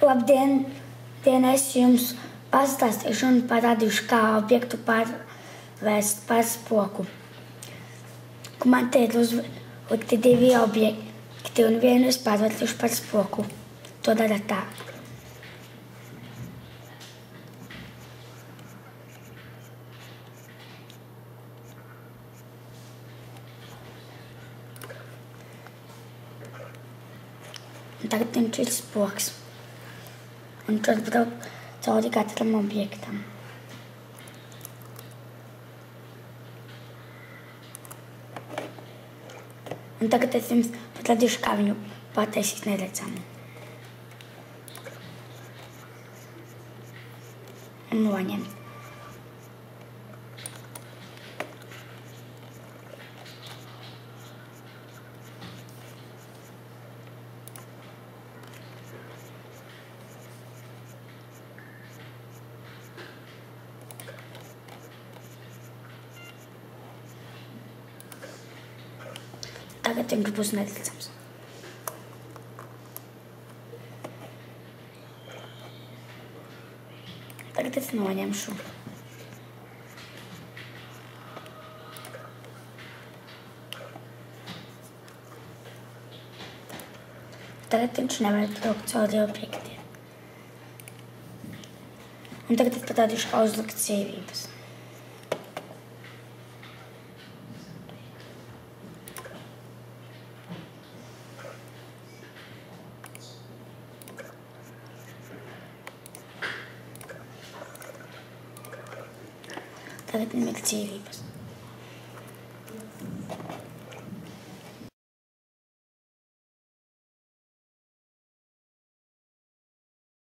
Labdien! Es jums pastāstīšu un parādīšu, kā objektu pārvērst par spoku. Man te ir uzlikti 2 objekti un vienu es pārvērtīšu par spoku. To dara tā. Un tagad viņš ir spoks. Un tur brauc cauri katram objektam. Un tagad es jums parādīšu, kā viņu pataisīt neredzamu. Un noņemt. Tagad viņš būs neredzams. Tagad es noņemšu. Tagad viņš nevar braukt cauri objektiem. Un tagad es parādīšu, kā uzlikt sievības. Tagad viņam ir dzīvības.